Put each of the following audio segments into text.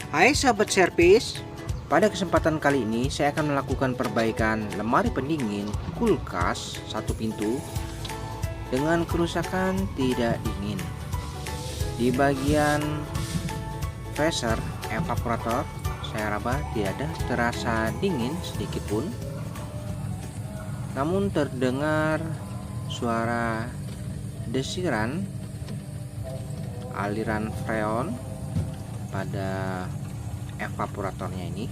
Hai sahabat servis, pada kesempatan kali ini saya akan melakukan perbaikan lemari pendingin kulkas satu pintu dengan kerusakan tidak dingin. Di bagian freezer evaporator saya raba tidak ada terasa dingin sedikit pun, namun terdengar suara desiran aliran freon pada evaporatornya ini.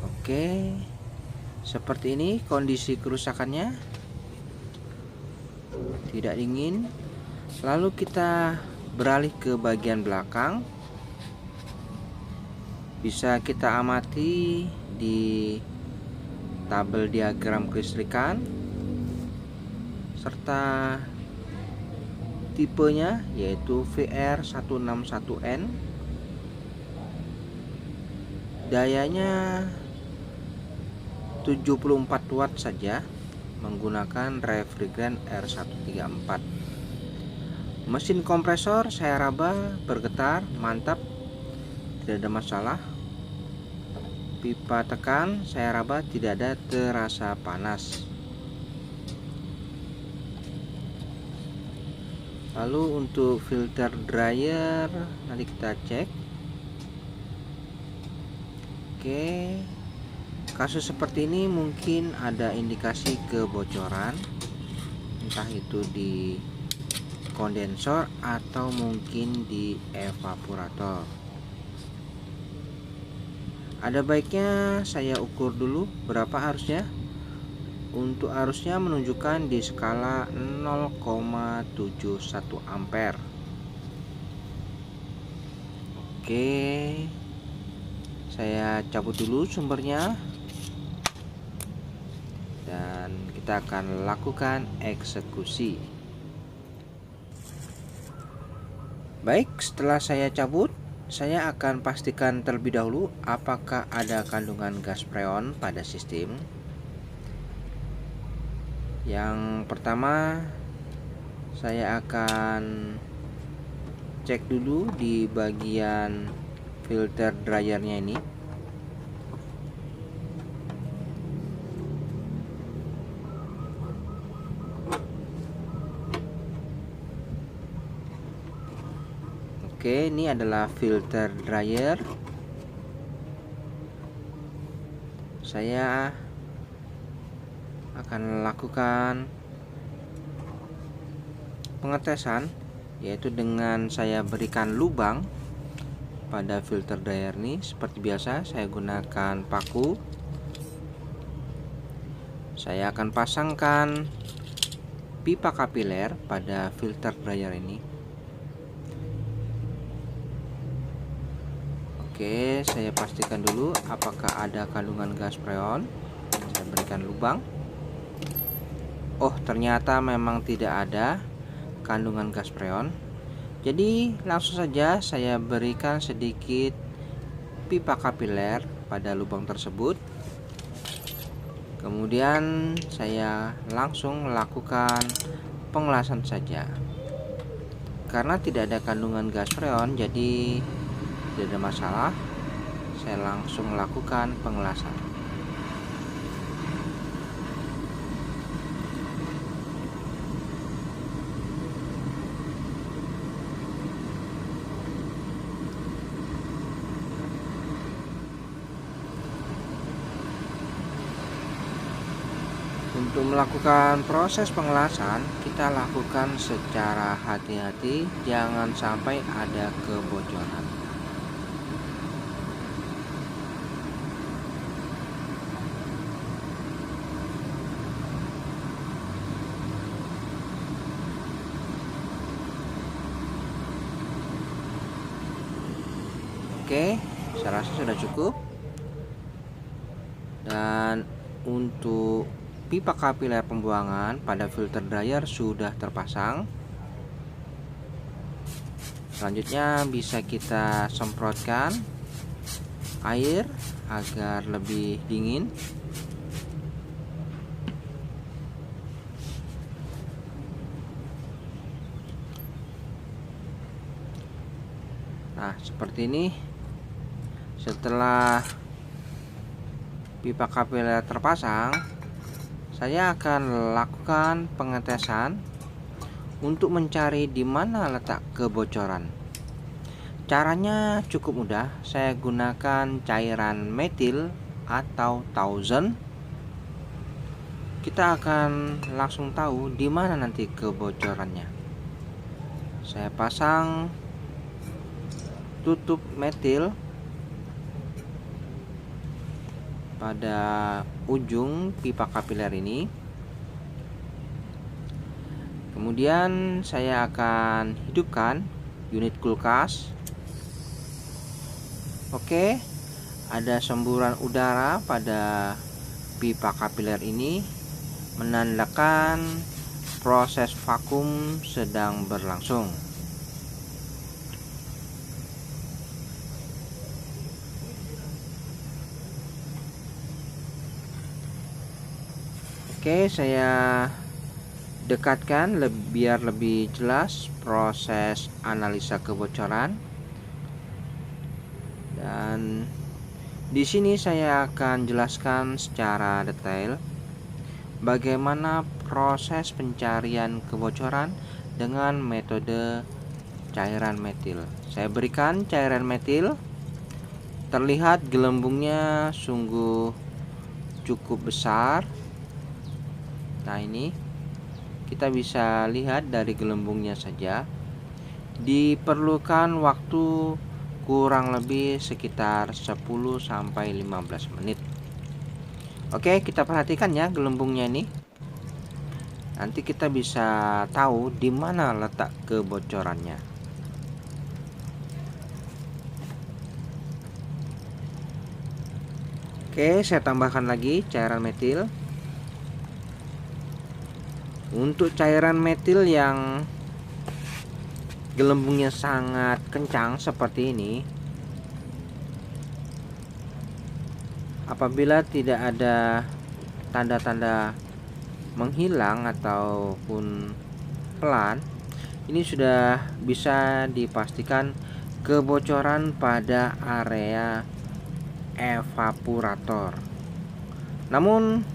Oke, seperti ini kondisi kerusakannya, tidak dingin. Lalu kita beralih ke bagian belakang. Bisa kita amati di tabel diagram kelistrikan serta tipenya yaitu VR161N. Dayanya 74 watt saja menggunakan refrigeran R134. Mesin kompresor saya raba bergetar mantap, tidak ada masalah. Pipa tekan saya raba tidak ada terasa panas. Lalu untuk filter dryer nanti kita cek. Oke, kasus seperti ini mungkin ada indikasi kebocoran, entah itu di kondensor atau mungkin di evaporator. Ada baiknya saya ukur dulu berapa arusnya. Untuk arusnya menunjukkan di skala 0,71 ampere. Oke, saya cabut dulu sumbernya dan kita akan lakukan eksekusi. Baik, setelah saya cabut, saya akan pastikan terlebih dahulu apakah ada kandungan gas freon pada sistem. Yang pertama, saya akan cek dulu di bagian filter dryernya ini. Oke, ini adalah filter dryer. Saya akan lakukan pengetesan, yaitu dengan saya berikan lubang pada filter dryer ini. Seperti biasa saya gunakan paku. Saya akan pasangkan pipa kapiler pada filter dryer ini. Oke, saya pastikan dulu apakah ada kandungan gas freon. Saya berikan lubang. Oh, ternyata memang tidak ada kandungan gas freon. Jadi langsung saja saya berikan sedikit pipa kapiler pada lubang tersebut. Kemudian saya langsung melakukan pengelasan saja. Karena tidak ada kandungan gas freon, jadi tidak ada masalah. Saya langsung melakukan pengelasan. Untuk melakukan proses pengelasan, kita lakukan secara hati-hati, jangan sampai ada kebocoran. Oke, saya rasa sudah cukup. Dan untuk pipa kapiler pembuangan pada filter dryer sudah terpasang. Selanjutnya bisa kita semprotkan air agar lebih dingin. Nah, seperti ini. Setelah pipa kapiler terpasang, saya akan lakukan pengetesan untuk mencari di mana letak kebocoran. Caranya cukup mudah. Saya gunakan cairan metil atau Thousand. Kita akan langsung tahu di mana nanti kebocorannya. Saya pasang tutup metil pada ujung pipa kapiler ini. Kemudian saya akan hidupkan unit kulkas. Oke, ada semburan udara pada pipa kapiler ini, menandakan proses vakum sedang berlangsung. Oke, saya dekatkan biar lebih jelas proses analisa kebocoran. Dan di sini saya akan jelaskan secara detail bagaimana proses pencarian kebocoran dengan metode cairan metil. Saya berikan cairan metil. Terlihat gelembungnya sungguh cukup besar. Nah, ini kita bisa lihat dari gelembungnya saja. Diperlukan waktu kurang lebih sekitar 10-15 menit. Oke, kita perhatikan ya gelembungnya ini. Nanti kita bisa tahu di mana letak kebocorannya. Oke, saya tambahkan lagi cairan metil. Untuk cairan metil yang gelembungnya sangat kencang seperti ini, apabila tidak ada tanda-tanda menghilang ataupun pelan, ini sudah bisa dipastikan kebocoran pada area evaporator. Namun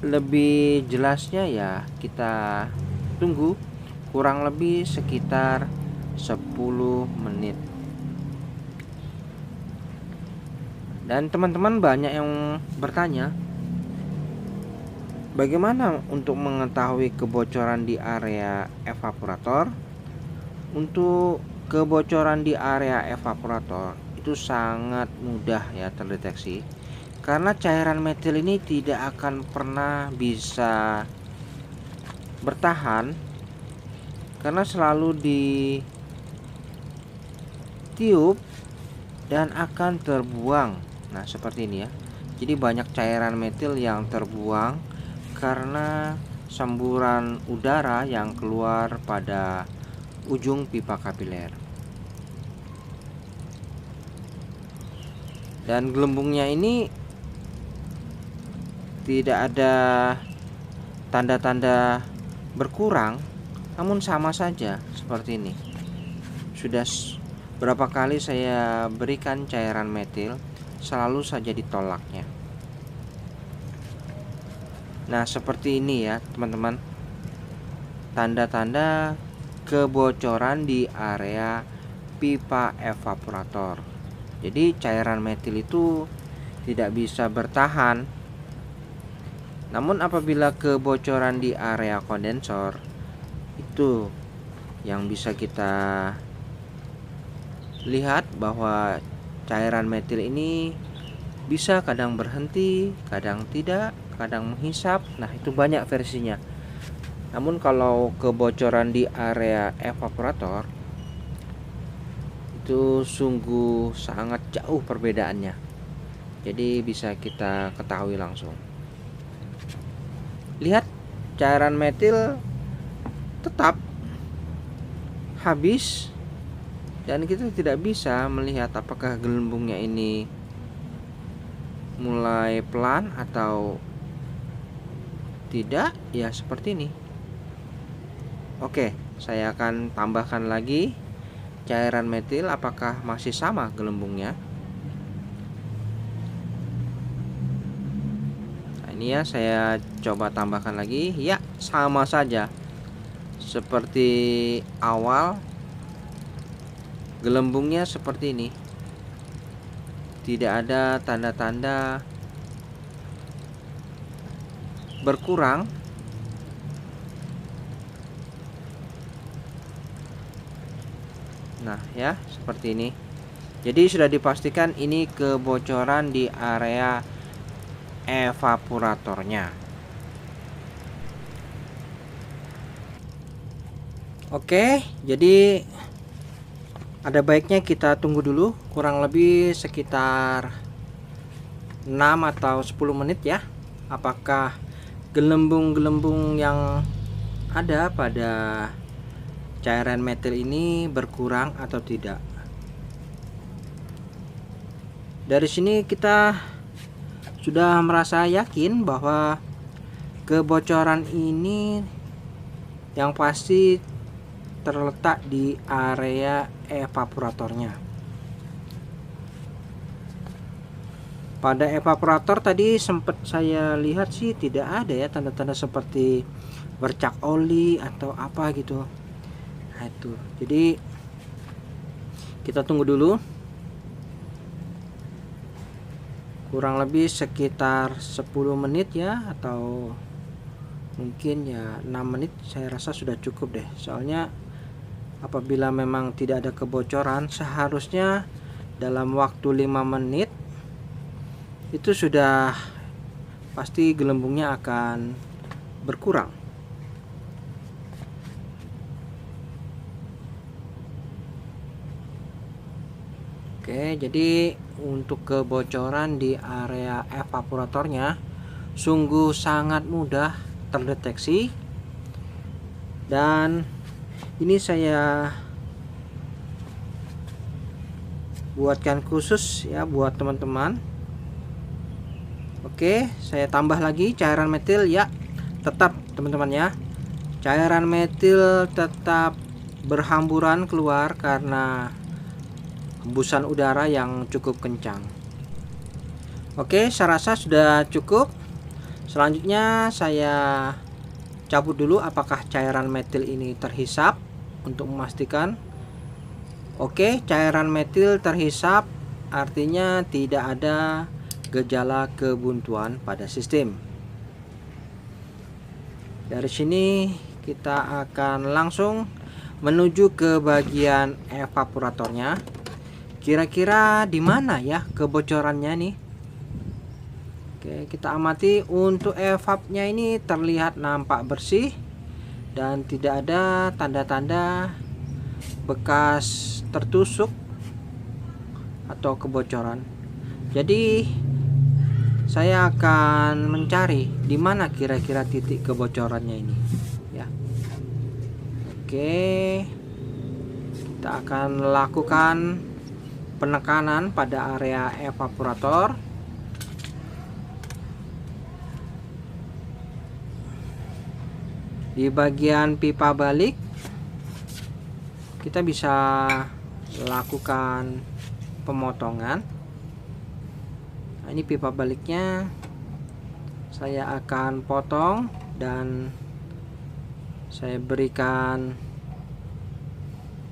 lebih jelasnya ya kita tunggu kurang lebih sekitar 10 menit. Dan teman-teman banyak yang bertanya, bagaimana untuk mengetahui kebocoran di area evaporator? Untuk kebocoran di area evaporator itu sangat mudah ya terdeteksi, karena cairan metil ini tidak akan pernah bisa bertahan, karena selalu ditiup dan akan terbuang. Nah, seperti ini ya. Jadi banyak cairan metil yang terbuang karena semburan udara yang keluar pada ujung pipa kapiler. Dan gelembungnya ini tidak ada tanda-tanda berkurang, namun sama saja seperti ini. Sudah berapa kali saya berikan cairan metil, selalu saja ditolaknya. Nah, seperti ini ya teman-teman, tanda-tanda kebocoran di area pipa evaporator. Jadi cairan metil itu tidak bisa bertahan. Namun apabila kebocoran di area kondensor, itu yang bisa kita lihat bahwa cairan metil ini bisa kadang berhenti, kadang tidak, kadang menghisap. Nah, itu banyak versinya. Namun kalau kebocoran di area evaporator itu sungguh sangat jauh perbedaannya. Jadi bisa kita ketahui langsung. Lihat, cairan metil tetap habis dan kita tidak bisa melihat apakah gelembungnya ini mulai pelan atau tidak, ya seperti ini. Oke, saya akan tambahkan lagi cairan metil apakah masih sama gelembungnya. Nah, ini ya, saya coba tambahkan lagi. Ya, sama saja seperti awal. Gelembungnya seperti ini, tidak ada tanda-tanda berkurang. Nah ya, seperti ini. Jadi sudah dipastikan ini kebocoran di area evaporatornya. Oke, jadi ada baiknya kita tunggu dulu kurang lebih sekitar 6 atau 10 menit ya. Apakah gelembung-gelembung yang ada pada cairan metil ini berkurang atau tidak. Dari sini kita sudah merasa yakin bahwa kebocoran ini yang pasti terletak di area evaporatornya. Pada evaporator tadi sempat saya lihat sih tidak ada ya tanda-tanda seperti bercak oli atau apa gitu. Nah itu, jadi kita tunggu dulu kurang lebih sekitar 10 menit ya, atau mungkin ya 6 menit. Saya rasa sudah cukup deh, soalnya apabila memang tidak ada kebocoran seharusnya dalam waktu 5 menit itu sudah pasti gelembungnya akan berkurang. Oke, jadi untuk kebocoran di area evaporatornya sungguh sangat mudah terdeteksi, dan ini saya buatkan khusus ya buat teman-teman. Oke, saya tambah lagi cairan metil ya. Tetap teman-teman ya, cairan metil tetap berhamburan keluar karena hembusan udara yang cukup kencang. Oke, saya rasa sudah cukup. Selanjutnya saya cabut dulu apakah cairan metil ini terhisap untuk memastikan. Oke, cairan metil terhisap, artinya tidak ada gejala kebuntuan pada sistem. Dari sini kita akan langsung menuju ke bagian evaporatornya. Kira-kira di mana ya kebocorannya nih? Oke, kita amati. Untuk evapnya ini terlihat nampak bersih dan tidak ada tanda-tanda bekas tertusuk atau kebocoran. Jadi saya akan mencari di mana kira-kira titik kebocorannya ini ya. Oke, kita akan lakukan penekanan pada area evaporator. Di bagian pipa balik kita bisa lakukan pemotongan. Nah, ini pipa baliknya saya akan potong dan saya berikan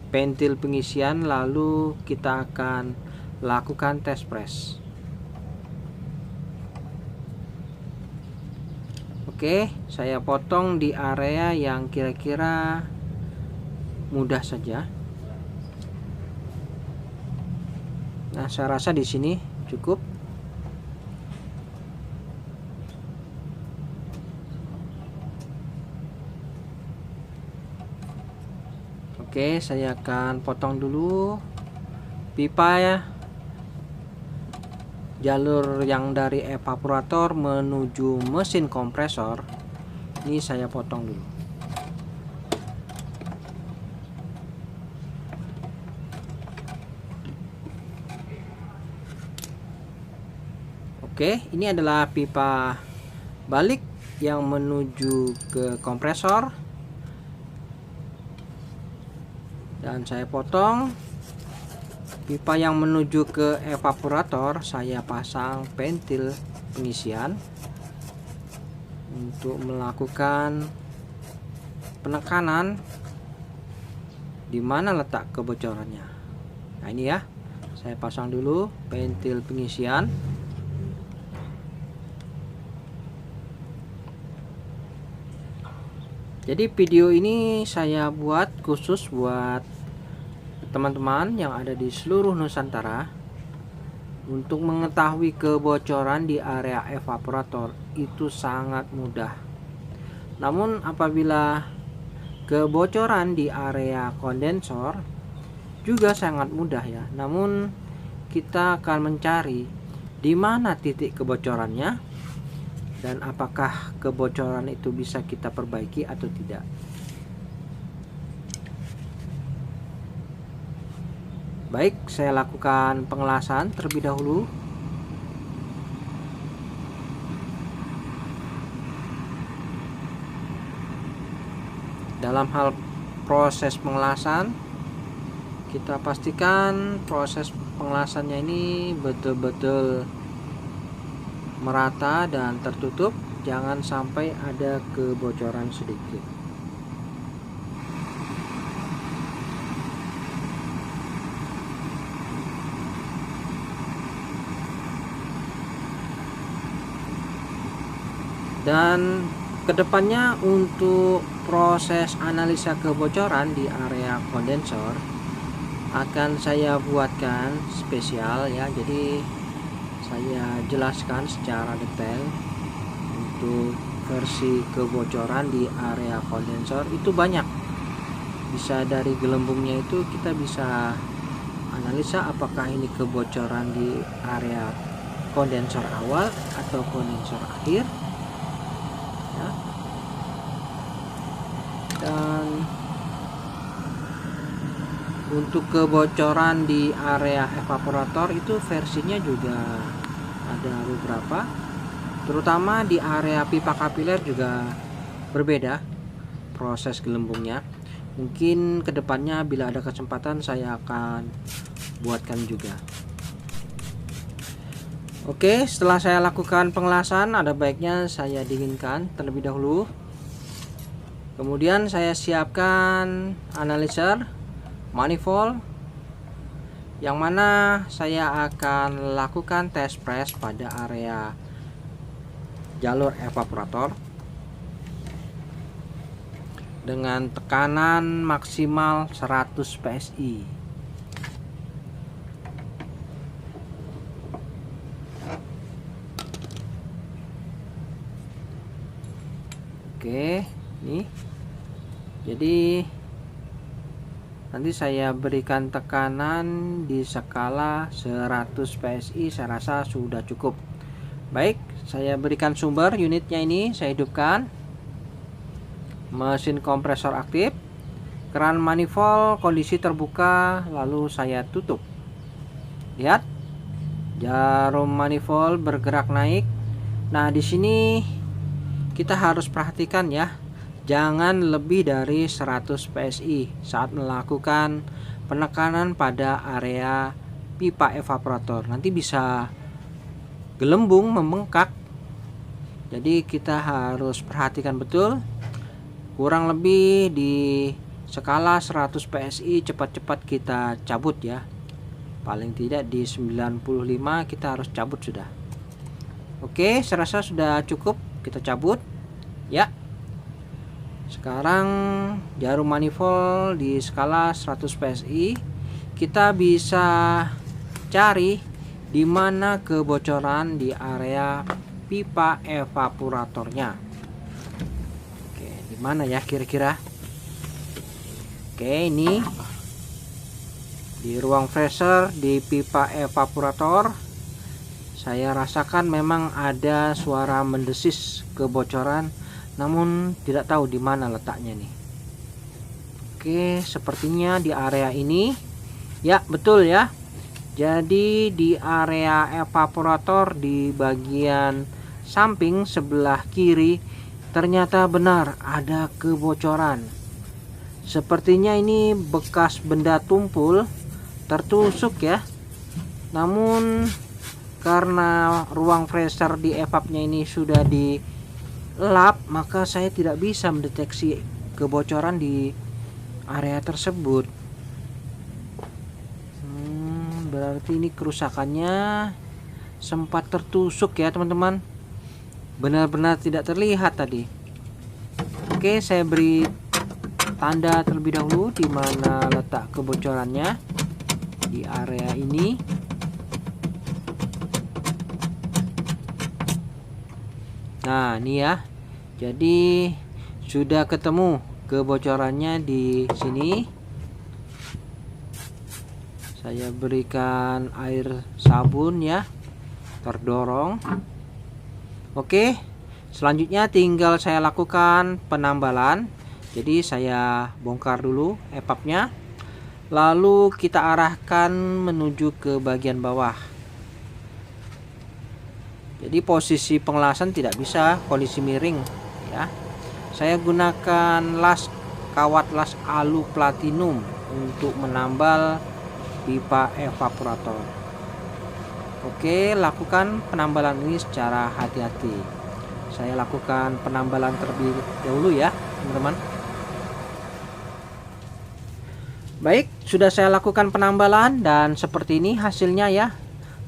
pentil pengisian, lalu kita akan lakukan tes press. Oke, saya potong di area yang kira-kira mudah saja. Nah, saya rasa di sini cukup. Oke, saya akan potong dulu pipa ya, jalur yang dari evaporator menuju mesin kompresor. Ini saya potong dulu. Oke, ini adalah pipa balik yang menuju ke kompresor. dan saya potong. Pipa yang menuju ke evaporator saya pasang ventil pengisian untuk melakukan penekanan di mana letak kebocorannya. Nah ini ya, saya pasang dulu ventil pengisian. Jadi video ini saya buat khusus buat teman-teman yang ada di seluruh Nusantara untuk mengetahui kebocoran di area evaporator itu sangat mudah. Namun apabila kebocoran di area kondensor juga sangat mudah ya. Namun kita akan mencari di mana titik kebocorannya dan apakah kebocoran itu bisa kita perbaiki atau tidak. Baik, saya lakukan pengelasan terlebih dahulu. Dalam hal proses pengelasan, kita pastikan proses pengelasannya ini betul-betul merata dan tertutup, jangan sampai ada kebocoran sedikit. Dan kedepannya untuk proses analisa kebocoran di area kondensor akan saya buatkan spesial ya. Jadi saya jelaskan secara detail untuk versi kebocoran di area kondensor itu banyak. Bisa dari gelembungnya itu kita bisa analisa apakah ini kebocoran di area kondensor awal atau kondensor akhir ya. Dan untuk kebocoran di area evaporator itu versinya juga ada beberapa, terutama di area pipa kapiler juga berbeda proses gelembungnya. Mungkin kedepannya bila ada kesempatan saya akan buatkan juga. Oke, setelah saya lakukan pengelasan, ada baiknya saya dinginkan terlebih dahulu. Kemudian saya siapkan analyzer manifold, yang mana saya akan lakukan test press pada area jalur evaporator dengan tekanan maksimal 100 PSI. Oke, nih. Jadi nanti saya berikan tekanan di skala 100 PSI, saya rasa sudah cukup. Baik, saya berikan sumber unitnya ini, saya hidupkan. Mesin kompresor aktif, keran manifold kondisi terbuka, lalu saya tutup. Lihat, jarum manifold bergerak naik. Nah, di sini kita harus perhatikan ya, jangan lebih dari 100 PSI saat melakukan penekanan pada area pipa evaporator. Nanti bisa gelembung membengkak. Jadi kita harus perhatikan betul. Kurang lebih di skala 100 PSI cepat-cepat kita cabut ya. Paling tidak di 95 kita harus cabut sudah. Oke, saya rasa sudah cukup, kita cabut ya. Sekarang jarum manifold di skala 100 PSI, kita bisa cari di mana kebocoran di area pipa evaporatornya. Oke, di mana ya kira-kira? Oke, ini di ruang freezer di pipa evaporator. Saya rasakan memang ada suara mendesis kebocoran, namun tidak tahu di mana letaknya nih. Oke, sepertinya di area ini. Ya, betul ya. Jadi di area evaporator di bagian samping sebelah kiri ternyata benar ada kebocoran. Sepertinya ini bekas benda tumpul tertusuk ya. Namun karena ruang freezer di evapnya ini sudah dilap, maka saya tidak bisa mendeteksi kebocoran di area tersebut. Berarti ini kerusakannya sempat tertusuk ya teman-teman, benar-benar tidak terlihat tadi. Oke, saya beri tanda terlebih dahulu di mana letak kebocorannya di area ini. Nah, ini ya. Jadi sudah ketemu kebocorannya di sini. Saya berikan air sabun ya, terdorong. Oke, selanjutnya tinggal saya lakukan penambalan. Jadi saya bongkar dulu evapnya, lalu kita arahkan menuju ke bagian bawah. Jadi posisi pengelasan tidak bisa kondisi miring ya. Saya gunakan kawat las alu platinum untuk menambal pipa evaporator. Oke, lakukan penambalan ini secara hati-hati. Saya lakukan penambalan terlebih dahulu ya teman-teman. Baik, sudah saya lakukan penambalan dan seperti ini hasilnya ya.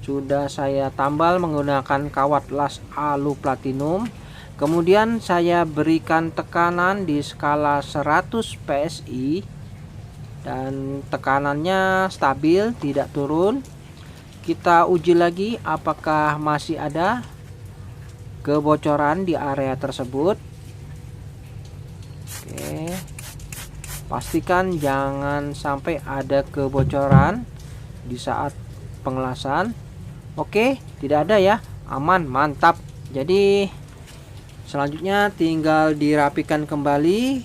Sudah saya tambal menggunakan kawat las alu platinum. Kemudian saya berikan tekanan di skala 100 PSI dan tekanannya stabil, tidak turun. Kita uji lagi apakah masih ada kebocoran di area tersebut. Oke, pastikan jangan sampai ada kebocoran di saat pengelasan. Oke, tidak ada ya, aman, mantap. Jadi selanjutnya tinggal dirapikan kembali,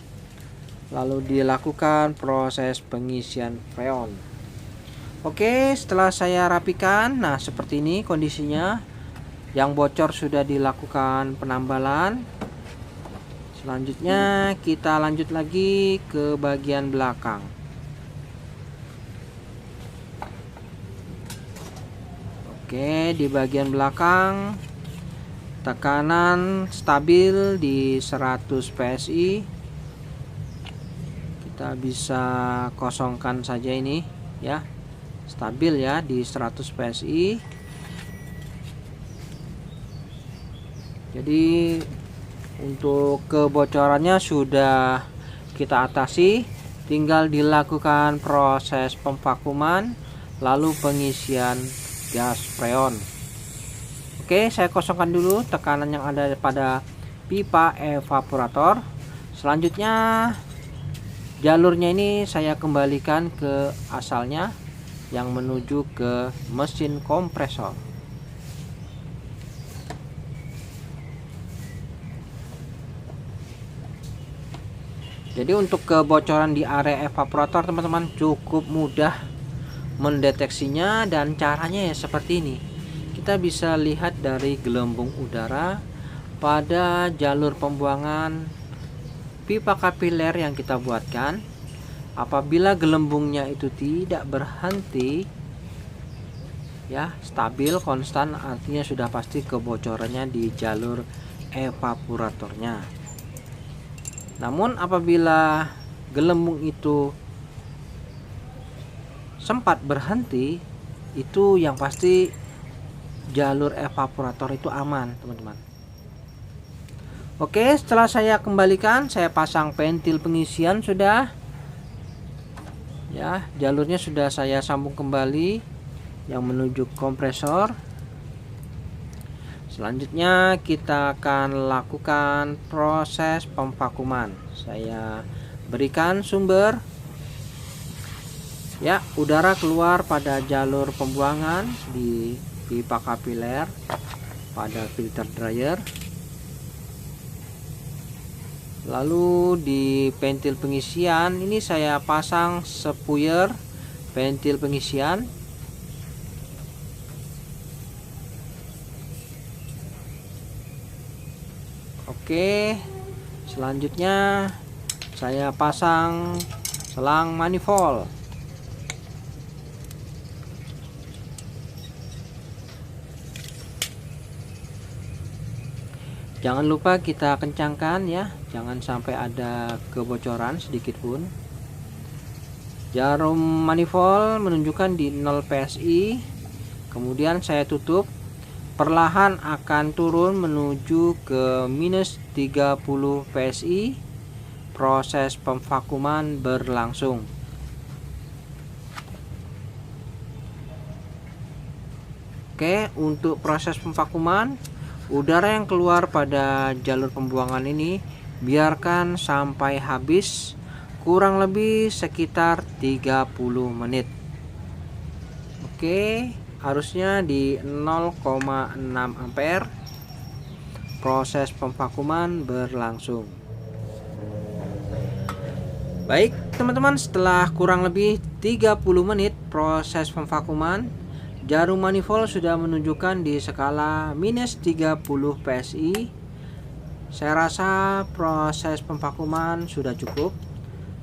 lalu dilakukan proses pengisian freon. Oke, setelah saya rapikan, nah seperti ini kondisinya. Yang bocor sudah dilakukan penambalan. Selanjutnya kita lanjut lagi ke bagian belakang. Oke, di bagian belakang tekanan stabil di 100 PSI. Kita bisa kosongkan saja ini ya. Stabil ya di 100 PSI. Jadi untuk kebocorannya sudah kita atasi, tinggal dilakukan proses pemvakuman lalu pengisian gas freon. Oke, saya kosongkan dulu tekanan yang ada pada pipa evaporator. Selanjutnya jalurnya ini saya kembalikan ke asalnya yang menuju ke mesin kompresor. Jadi untuk kebocoran di area evaporator teman-teman cukup mudah mendeteksinya, dan caranya ya seperti ini. Kita bisa lihat dari gelembung udara pada jalur pembuangan pipa kapiler yang kita buatkan. Apabila gelembungnya itu tidak berhenti ya, stabil konstan, artinya sudah pasti kebocorannya di jalur evaporatornya. Namun apabila gelembung itu sempat berhenti, itu yang pasti jalur evaporator itu aman teman-teman. Oke, setelah saya kembalikan, saya pasang ventil pengisian sudah ya, jalurnya sudah saya sambung kembali yang menuju kompresor. Selanjutnya kita akan lakukan proses pemvakuman. Saya berikan sumber ya, udara keluar pada jalur pembuangan di pipa kapiler pada filter dryer. Lalu di ventil pengisian ini saya pasang spuyer ventil pengisian. Oke, selanjutnya saya pasang selang manifold. Jangan lupa kita kencangkan ya, jangan sampai ada kebocoran sedikit pun. Jarum manifold menunjukkan di 0 PSI. Kemudian saya tutup, perlahan akan turun menuju ke minus 30 PSI. Proses pemvakuman berlangsung. Oke, untuk proses pemvakuman, udara yang keluar pada jalur pembuangan ini biarkan sampai habis, kurang lebih sekitar 30 menit. Oke, harusnya di 0,6 ampere. Proses pemvakuman berlangsung. Baik teman-teman, setelah kurang lebih 30 menit proses pemvakuman, jarum manifold sudah menunjukkan di skala minus 30 PSI. Saya rasa proses pemvakuman sudah cukup.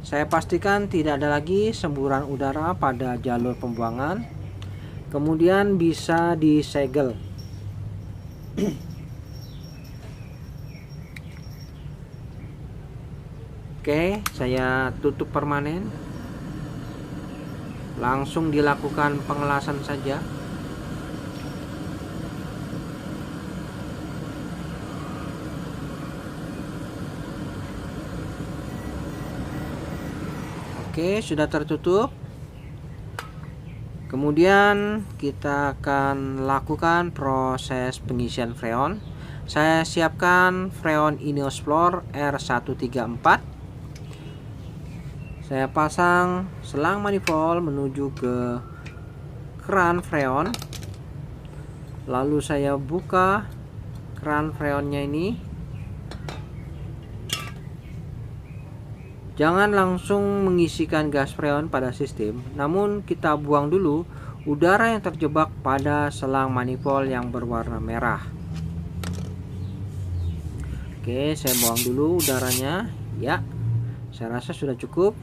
Saya pastikan tidak ada lagi semburan udara pada jalur pembuangan. Kemudian bisa disegel. Oke, saya tutup permanen. Langsung dilakukan pengelasan saja. Oke, sudah tertutup. Kemudian kita akan lakukan proses pengisian freon. Saya siapkan freon Inoxplore R134. Saya pasang selang manifold menuju ke keran freon. Lalu saya buka keran freonnya ini. Jangan langsung mengisikan gas freon pada sistem, namun kita buang dulu udara yang terjebak pada selang manifold yang berwarna merah. Oke, saya buang dulu udaranya. Ya, saya rasa sudah cukup.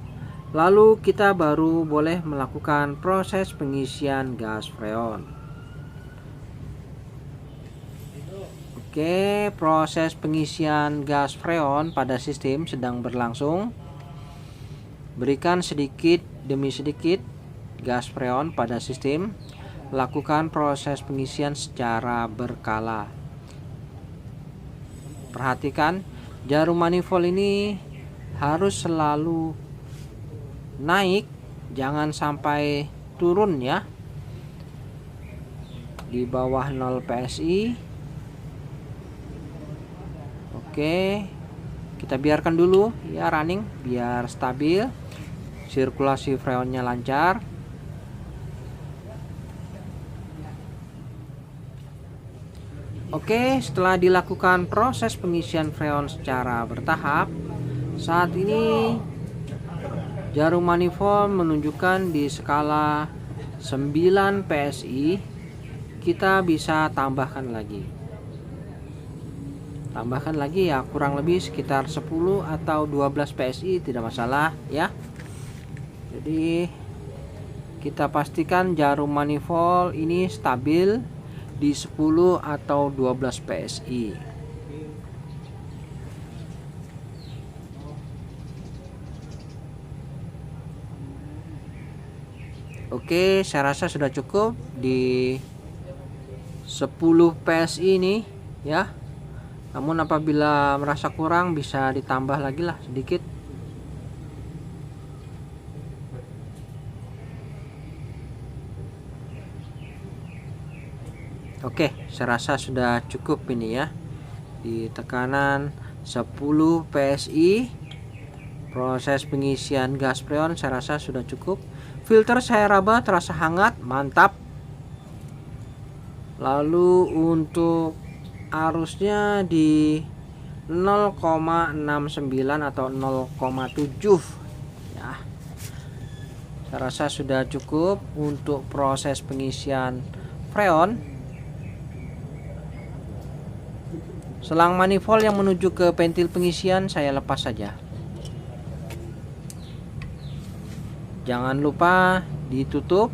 Lalu kita baru boleh melakukan proses pengisian gas freon. Oke, proses pengisian gas freon pada sistem sedang berlangsung. Berikan sedikit demi sedikit gas freon pada sistem. Lakukan proses pengisian secara berkala. Perhatikan, jarum manifold ini harus selalu naik, jangan sampai turun ya, di bawah 0 PSI. Oke, kita biarkan dulu ya running biar stabil, sirkulasi freonnya lancar. Oke, setelah dilakukan proses pengisian freon secara bertahap, saat ini jarum manifold menunjukkan di skala 9 PSI. Kita bisa tambahkan lagi. Tambahkan lagi ya, kurang lebih sekitar 10 atau 12 PSI tidak masalah ya. Jadi kita pastikan jarum manifold ini stabil di 10 atau 12 PSI. Oke, saya rasa sudah cukup di 10 PSI ini ya. Namun apabila merasa kurang bisa ditambah lagi lah sedikit. Oke, saya rasa sudah cukup ini ya. Di tekanan 10 PSI proses pengisian gas freon saya rasa sudah cukup. Filter saya raba terasa hangat, mantap. Lalu untuk arusnya di 0,69 atau 0,7 ya. Saya rasa sudah cukup untuk proses pengisian freon. Selang manifold yang menuju ke pentil pengisian saya lepas saja. Jangan lupa ditutup.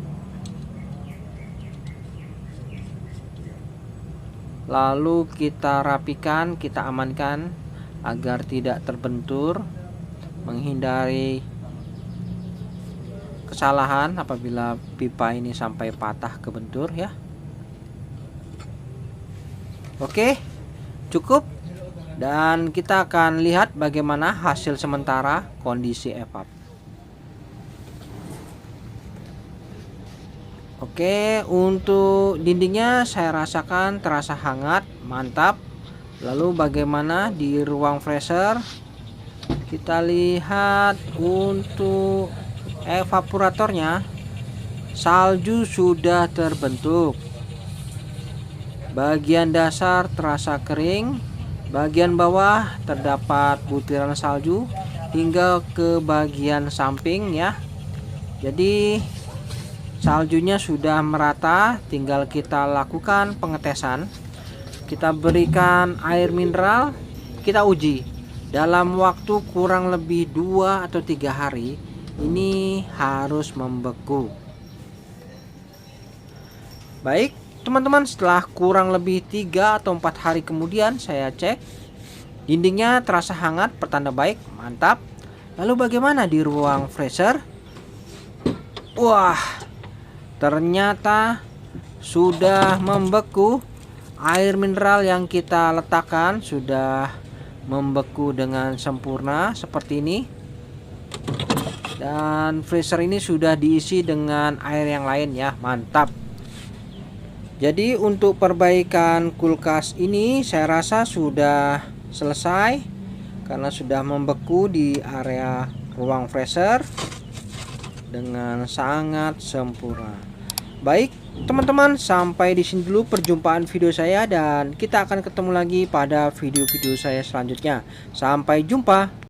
Lalu kita rapikan, kita amankan agar tidak terbentur, menghindari kesalahan apabila pipa ini sampai patah kebentur ya. Oke, cukup. Dan kita akan lihat bagaimana hasil sementara kondisi evap. Oke, untuk dindingnya saya rasakan terasa hangat, mantap. Lalu bagaimana di ruang freezer? Kita lihat untuk evaporatornya, salju sudah terbentuk. Bagian dasar terasa kering, bagian bawah terdapat butiran salju hingga ke bagian samping ya. Jadi saljunya sudah merata, tinggal kita lakukan pengetesan. Kita berikan air mineral, kita uji dalam waktu kurang lebih 2 atau 3 hari. Ini harus membeku. Baik teman-teman, setelah kurang lebih 3 atau 4 hari kemudian saya cek, dindingnya terasa hangat, pertanda baik, mantap. Lalu bagaimana di ruang freezer? Wah, ternyata sudah membeku. Air mineral yang kita letakkan sudah membeku dengan sempurna seperti ini. Dan freezer ini sudah diisi dengan air yang lain ya, mantap. Jadi untuk perbaikan kulkas ini saya rasa sudah selesai karena sudah membeku di area ruang freezer dengan sangat sempurna. Baik teman-teman, sampai di sini dulu perjumpaan video saya dan kita akan ketemu lagi pada video-video saya selanjutnya. Sampai jumpa.